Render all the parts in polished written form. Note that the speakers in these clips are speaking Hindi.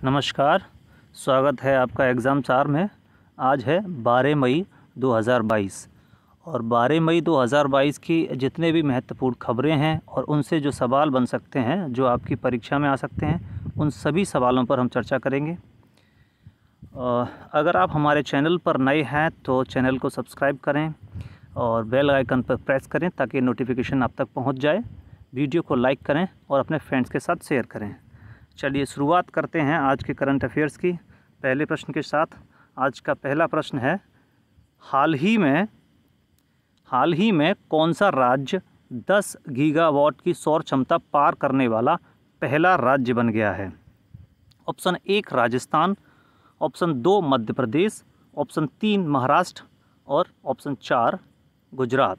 नमस्कार, स्वागत है आपका एग्ज़ाम 4 में। आज है 12 मई 2022 और 12 मई 2022 की जितने भी महत्वपूर्ण खबरें हैं और उनसे जो सवाल बन सकते हैं जो आपकी परीक्षा में आ सकते हैं, उन सभी सवालों पर हम चर्चा करेंगे। अगर आप हमारे चैनल पर नए हैं तो चैनल को सब्सक्राइब करें और बेल आइकन पर प्रेस करें ताकि नोटिफिकेशन आप तक पहुंच जाए। वीडियो को लाइक करें और अपने फ्रेंड्स के साथ शेयर करें। चलिए शुरुआत करते हैं आज के करंट अफेयर्स की पहले प्रश्न के साथ। आज का पहला प्रश्न है, हाल ही में कौन सा राज्य 10 गीगावाट की सौर क्षमता पार करने वाला पहला राज्य बन गया है? Option 1 Rajasthan, option 2 Madhya Pradesh, option 3 Maharashtra और ऑप्शन 4 गुजरात।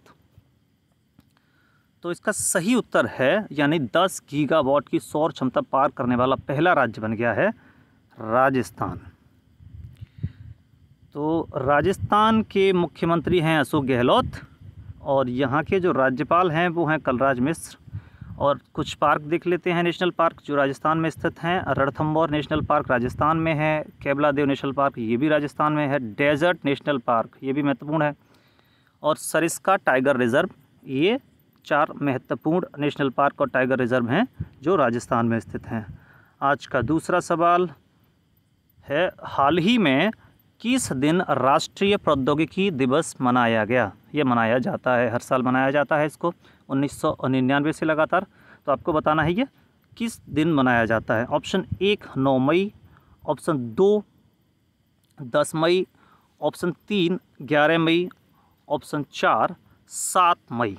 तो इसका सही उत्तर है यानी 10 गीगावाट की सौर क्षमता पार करने वाला पहला राज्य बन गया है राजस्थान। तो राजस्थान के मुख्यमंत्री हैं अशोक गहलोत और यहाँ के जो राज्यपाल हैं वो हैं कलराज मिश्र। और कुछ पार्क देख लेते हैं, नेशनल पार्क जो राजस्थान में स्थित हैं। रणथंभौर नेशनल पार्क राजस्थान में है, केवलादेव नेशनल पार्क ये भी राजस्थान में है, डेजर्ट नेशनल पार्क ये भी महत्वपूर्ण है, और सरिस्का टाइगर रिजर्व। ये 4 महत्वपूर्ण नेशनल पार्क और टाइगर रिजर्व हैं जो राजस्थान में स्थित हैं। आज का दूसरा सवाल है, हाल ही में किस दिन राष्ट्रीय प्रौद्योगिकी दिवस मनाया गया? ये मनाया जाता है, हर साल मनाया जाता है इसको 1999 से लगातार। तो आपको बताना है ये किस दिन मनाया जाता है। ऑप्शन 1 9 मई, ऑप्शन 2 10 मई, ऑप्शन 3 11 मई, ऑप्शन 4 7 मई।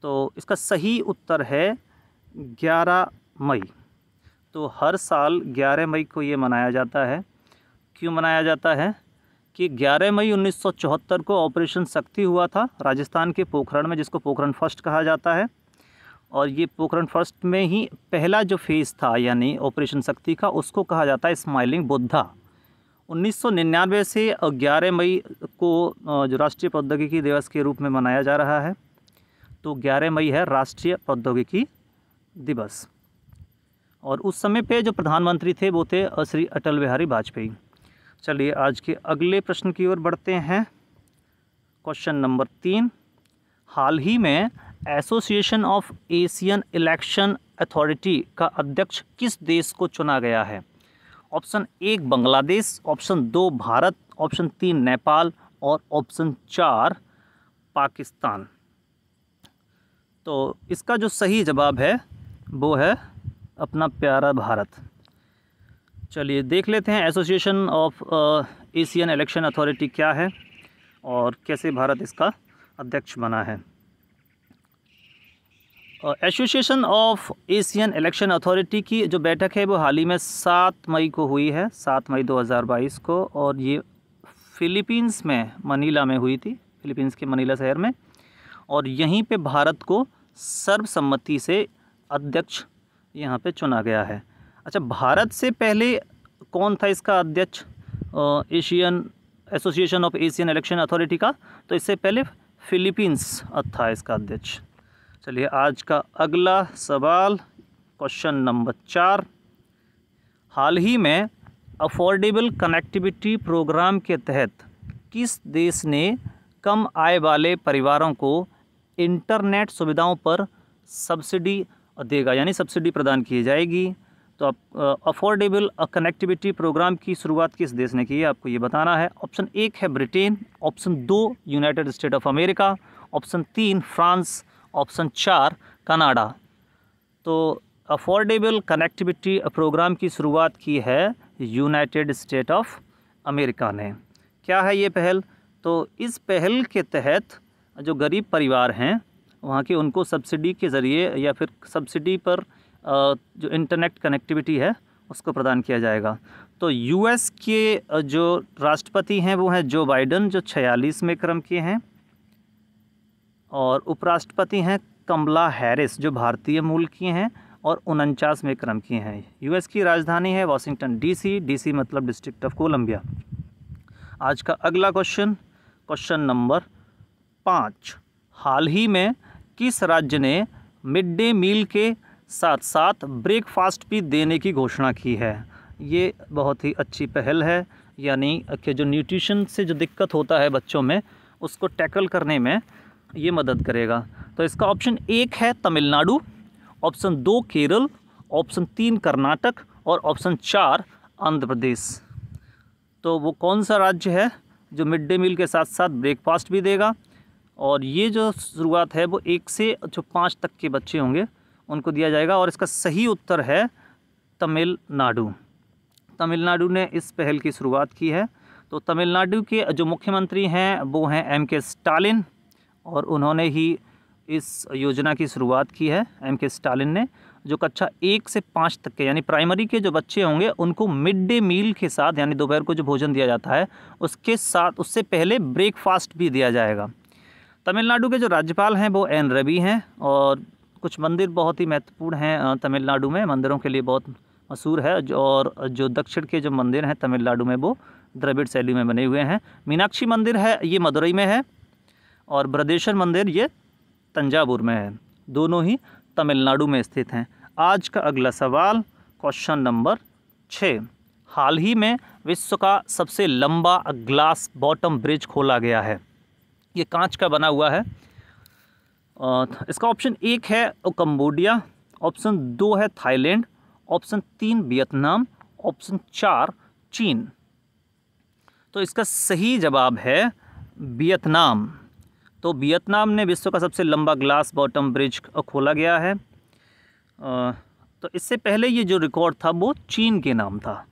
तो इसका सही उत्तर है 11 मई। तो हर साल 11 मई को ये मनाया जाता है। क्यों मनाया जाता है कि 11 मई 1974 को ऑपरेशन शक्ति हुआ था राजस्थान के पोखरण में, जिसको पोखरण फर्स्ट कहा जाता है। और ये पोखरण फर्स्ट में ही पहला जो फेज़ था यानी ऑपरेशन शक्ति का, उसको कहा जाता है स्माइलिंग बुद्धा। 1999 से 11 मई को जो राष्ट्रीय प्रौद्योगिकी दिवस के रूप में मनाया जा रहा है। तो 11 मई है राष्ट्रीय प्रौद्योगिकी दिवस। और उस समय पे जो प्रधानमंत्री थे वो थे श्री अटल बिहारी वाजपेयी। चलिए आज के अगले प्रश्न की ओर बढ़ते हैं। क्वेश्चन नंबर 3, हाल ही में association of Asian election authority का अध्यक्ष किस देश को चुना गया है? Option 1 Bangladesh, option 2 Bharat, option 3 Nepal और ऑप्शन 4 पाकिस्तान। तो इसका जो सही जवाब है वो है अपना प्यारा भारत। चलिए देख लेते हैं association of Asian election authority क्या है और कैसे भारत इसका अध्यक्ष बना है। Association of Asian election authority की जो बैठक है वो हाल ही में 7 मई को हुई है, 7 मई 2022 को। और ये फिलीपींस में मनीला में हुई थी, फिलीपींस के मनीला शहर में। और यहीं पे भारत को सर्वसम्मति से अध्यक्ष यहाँ पे चुना गया है। अच्छा, भारत से पहले कौन था इसका अध्यक्ष Asian association of Asian election authority का? तो इससे पहले फिलीपींस था इसका अध्यक्ष। चलिए आज का अगला सवाल, क्वेश्चन नंबर 4, हाल ही में अफोर्डेबल कनेक्टिविटी प्रोग्राम के तहत किस देश ने कम आय वाले परिवारों को इंटरनेट सुविधाओं पर सब्सिडी देगा यानी सब्सिडी प्रदान की जाएगी? तो आप अफोर्डेबल कनेक्टिविटी प्रोग्राम की शुरुआत किस देश ने की है आपको ये बताना है। ऑप्शन 1 है Britain, option 2 United state of America, option 3 France, option 4 Canada. तो अफोर्डेबल कनेक्टिविटी प्रोग्राम की शुरुआत की है यूनाइटेड स्टेट ऑफ अमेरिका ने। क्या है ये पहल? तो इस पहल के तहत जो गरीब परिवार हैं वहाँ के उनको सब्सिडी के ज़रिए या फिर सब्सिडी पर जो इंटरनेट कनेक्टिविटी है उसको प्रदान किया जाएगा। तो यूएस के जो राष्ट्रपति हैं वो हैं जो बाइडन, जो 46वें क्रम के हैं, और उपराष्ट्रपति हैं कमला हैरिस जो भारतीय मूल की हैं और 49वें क्रम की हैं। यूएस की राजधानी है वाशिंगटन डीसी, डीसी मतलब डिस्ट्रिक्ट ऑफ कोलंबिया। आज का अगला क्वेश्चन, क्वेश्चन नंबर 5, हाल ही में किस राज्य ने मिड डे मील के साथ साथ ब्रेकफास्ट भी देने की घोषणा की है? ये बहुत ही अच्छी पहल है, यानी कि जो न्यूट्रिशन से जो दिक्कत होता है बच्चों में उसको टैकल करने में ये मदद करेगा। तो इसका ऑप्शन 1 है तमिलनाडु, ऑप्शन 2 केरल, ऑप्शन 3 कर्नाटक और ऑप्शन 4 आंध्र प्रदेश। तो वो कौन सा राज्य है जो मिड डे मील के साथ साथ ब्रेकफास्ट भी देगा? और ये जो शुरुआत है वो 1 से जो 5 तक के बच्चे होंगे उनको दिया जाएगा। और इसका सही उत्तर है तमिलनाडु। तमिलनाडु ने इस पहल की शुरुआत की है। तो तमिलनाडु के जो मुख्यमंत्री हैं वो हैं M.K. स्टालिन, और उन्होंने ही इस योजना की शुरुआत की है। M.K. स्टालिन ने, जो कक्षा 1 से 5 तक के यानी प्राइमरी के जो बच्चे होंगे उनको मिड डे मील के साथ, यानी दोपहर को जो भोजन दिया जाता है उसके साथ, उससे पहले ब्रेकफास्ट भी दिया जाएगा। तमिलनाडु के जो राज्यपाल हैं वो N. रवि हैं। और कुछ मंदिर बहुत ही महत्वपूर्ण हैं तमिलनाडु में, मंदिरों के लिए बहुत मशहूर है। और जो दक्षिण के जो मंदिर हैं तमिलनाडु में वो द्रविड़ शैली में बने हुए हैं। मीनाक्षी मंदिर है ये मदुरई में है, और बृहदेश्वर मंदिर ये तंजावुर में है। दोनों ही तमिलनाडु में स्थित हैं। आज का अगला सवाल, क्वेश्चन नंबर 6। हाल ही में विश्व का सबसे लंबा ग्लास बॉटम ब्रिज खोला गया है। ये कांच का बना हुआ है। इसका ऑप्शन 1 है कंबोडिया, ऑप्शन 2 है थाईलैंड, ऑप्शन 3 वियतनाम, ऑप्शन 4 चीन। तो इसका सही जवाब है वियतनाम। तो वियतनाम ने विश्व का सबसे लंबा ग्लास बॉटम ब्रिज खोला गया है। तो इससे पहले ये जो रिकॉर्ड था वो चीन के नाम था।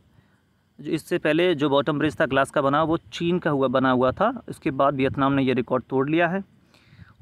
जो इससे पहले जो बॉटम ब्रिज था ग्लास का बना वो चीन का बना हुआ था। इसके बाद वियतनाम ने ये रिकॉर्ड तोड़ लिया है।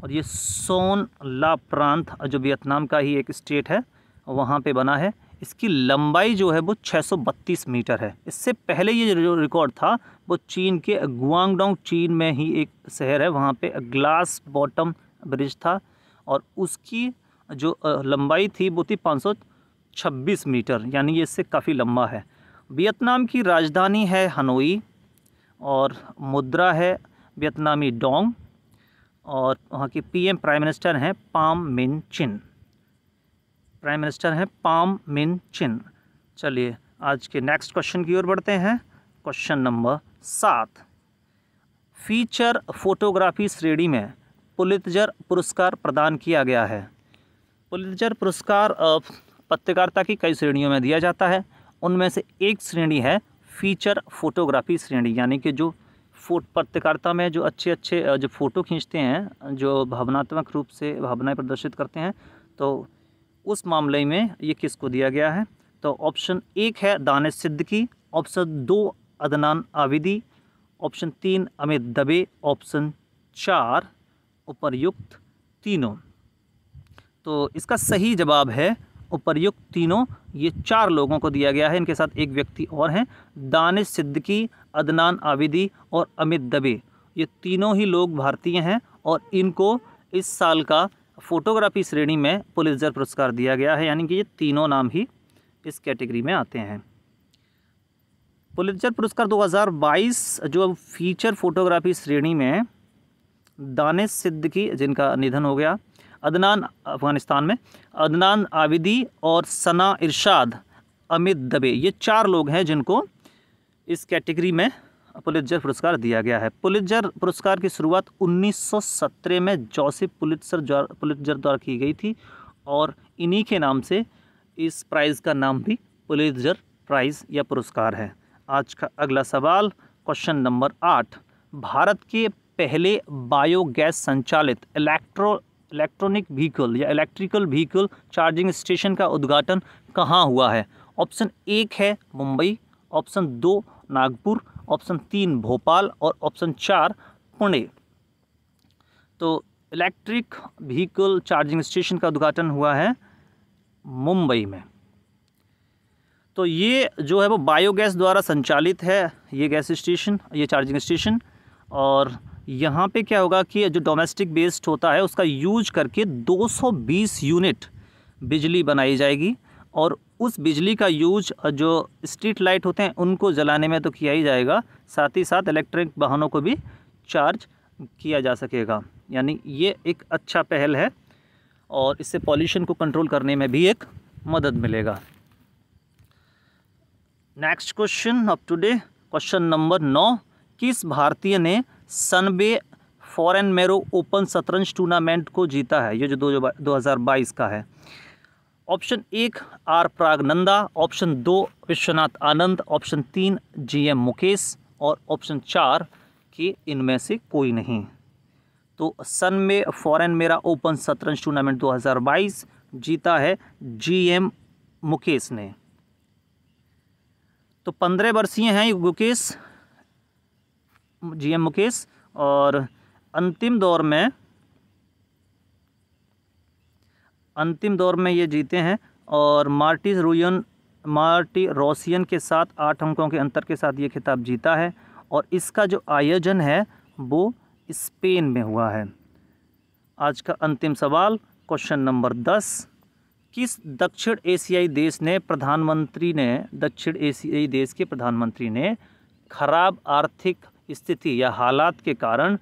और ये सोन ला प्रांत जो वियतनाम का ही एक स्टेट है वहाँ पे बना है। इसकी लंबाई जो है वो 632 मीटर है। इससे पहले ये जो रिकॉर्ड था वो चीन के गुआंगडोंग, चीन में ही एक शहर है, वहाँ पे ग्लास बॉटम ब्रिज था। और उसकी जो लंबाई थी वो थी 526 मीटर, यानी ये इससे काफ़ी लंबा है। वियतनाम की राजधानी है हनोई, और मुद्रा है वियतनामी डोंग, और वहाँ की PM प्राइम मिनिस्टर हैं पाम मिन चिन। प्राइम मिनिस्टर हैं पाम मिन चिन। चलिए आज के नेक्स्ट क्वेश्चन की ओर बढ़ते हैं। Question number 7। फीचर फोटोग्राफी श्रेणी में पुलित्जर पुरस्कार प्रदान किया गया है। पुलित्जर पुरस्कार पत्रकारिता की कई श्रेणियों में दिया जाता है। उनमें से एक श्रेणी है फीचर फोटोग्राफी श्रेणी, यानी कि जो पत्रकारिता में जो अच्छे जो फ़ोटो खींचते हैं, जो भावनात्मक रूप से भावनाएं प्रदर्शित करते हैं, तो उस मामले में ये किसको दिया गया है? तो ऑप्शन 1 है दानिश सिद्दीकी, ऑप्शन 2 अदनान आबिदी, ऑप्शन 3 अमित दबे, ऑप्शन 4 उपर्युक्त तीनों। तो इसका सही जवाब है उपर्युक्त तीनों। ये 4 लोगों को दिया गया है। इनके साथ एक व्यक्ति और हैं, दानिश सिद्दीकी, अदनान आबिदी और अमित दबे। ये तीनों ही लोग भारतीय हैं और इनको इस साल का फोटोग्राफी श्रेणी में पुलित्जर पुरस्कार दिया गया है, यानी कि ये तीनों नाम ही इस कैटेगरी में आते हैं। पुलित्जर पुरस्कार 2022 जो फीचर फोटोग्राफी श्रेणी में दानिश सिद्दीकी, जिनका निधन हो गया, अदनान अफ़गानिस्तान में, अदनान आबिदी और सना इरशाद, अमित दबे, ये 4 लोग हैं जिनको इस कैटेगरी में पुलित्जर पुरस्कार दिया गया है। पुलित्जर पुरस्कार की शुरुआत 1917 में जोसेफ पुलित्जर द्वारा की गई थी, और इन्हीं के नाम से इस प्राइज़ का नाम भी पुलित्जर प्राइज़ या पुरस्कार है। आज का अगला सवाल, क्वेश्चन नंबर 8। भारत के पहले बायोगैस संचालित इलेक्ट्रॉनिक व्हीकल या इलेक्ट्रिकल व्हीकल चार्जिंग स्टेशन का उद्घाटन कहाँ हुआ है? ऑप्शन 1 है मुंबई, ऑप्शन 2 नागपुर, ऑप्शन 3 भोपाल और ऑप्शन 4 पुणे। तो इलेक्ट्रिक व्हीकल चार्जिंग स्टेशन का उद्घाटन हुआ है मुंबई में। तो ये जो है वो बायोगैस द्वारा संचालित है, ये गैस स्टेशन, ये चार्जिंग स्टेशन। और यहाँ पे क्या होगा कि जो डोमेस्टिक बेस्ड होता है उसका यूज करके 220 यूनिट बिजली बनाई जाएगी, और उस बिजली का यूज जो स्ट्रीट लाइट होते हैं उनको जलाने में तो किया ही जाएगा, साथ ही साथ इलेक्ट्रिक वाहनों को भी चार्ज किया जा सकेगा। यानी ये एक अच्छा पहल है और इससे पॉल्यूशन को कंट्रोल करने में भी एक मदद मिलेगा। Next question of today, question number 9। किस भारतीय ने सनबे फॉरेन मैरो ओपन शतरंज टूर्नामेंट को जीता है? ये जो 2022 का है। Option 1 R Praggnanandhaa, option 2 Viswanathan Anand, option 3 GM Mukesh और ऑप्शन 4 कि इनमें से कोई नहीं। तो सनबे फॉरेन मेरा ओपन शतरंज टूर्नामेंट 2022 जीता है GM मुकेश ने। तो 15 वर्षीय हैं मुकेश, GM मुकेश, और अंतिम दौर में ये जीते हैं और मार्टी रोसियन के साथ 8 अंकों के अंतर के साथ ये खिताब जीता है। और इसका जो आयोजन है वो स्पेन में हुआ है। आज का अंतिम सवाल, क्वेश्चन नंबर 10। किस दक्षिण एशियाई देश के प्रधानमंत्री ने खराब आर्थिक स्थिति या हालात के कारण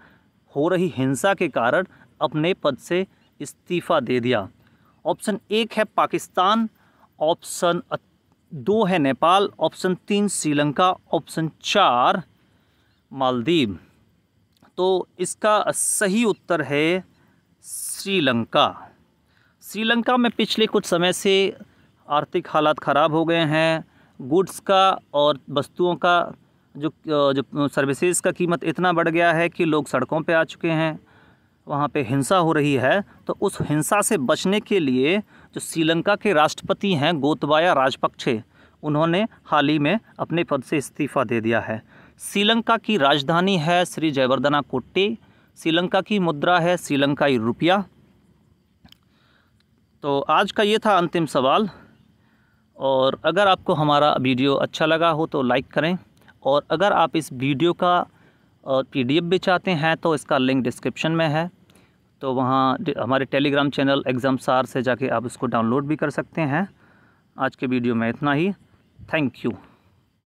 हो रही हिंसा के कारण अपने पद से इस्तीफा दे दिया? ऑप्शन 1 है पाकिस्तान, ऑप्शन 2 है नेपाल, ऑप्शन 3 श्रीलंका, ऑप्शन 4 मालदीव। तो इसका सही उत्तर है श्रीलंका। श्रीलंका में पिछले कुछ समय से आर्थिक हालात ख़राब हो गए हैं। गुड्स का और वस्तुओं का जो सर्विसेज का कीमत इतना बढ़ गया है कि लोग सड़कों पे आ चुके हैं, वहाँ पे हिंसा हो रही है। तो उस हिंसा से बचने के लिए जो श्रीलंका के राष्ट्रपति हैं गोतबाया राजपक्षे, उन्होंने हाल ही में अपने पद से इस्तीफ़ा दे दिया है। श्रीलंका की राजधानी है श्री जयवर्धना कोट्टे। श्रीलंका की मुद्रा है श्रीलंकाई रुपया। तो आज का ये था अंतिम सवाल। और अगर आपको हमारा वीडियो अच्छा लगा हो तो लाइक करें, और अगर आप इस वीडियो का PDF भी चाहते हैं तो इसका लिंक डिस्क्रिप्शन में है। तो वहाँ हमारे टेलीग्राम चैनल एग्ज़ामसार से जाके आप इसको डाउनलोड भी कर सकते हैं। आज के वीडियो में इतना ही। Thank you.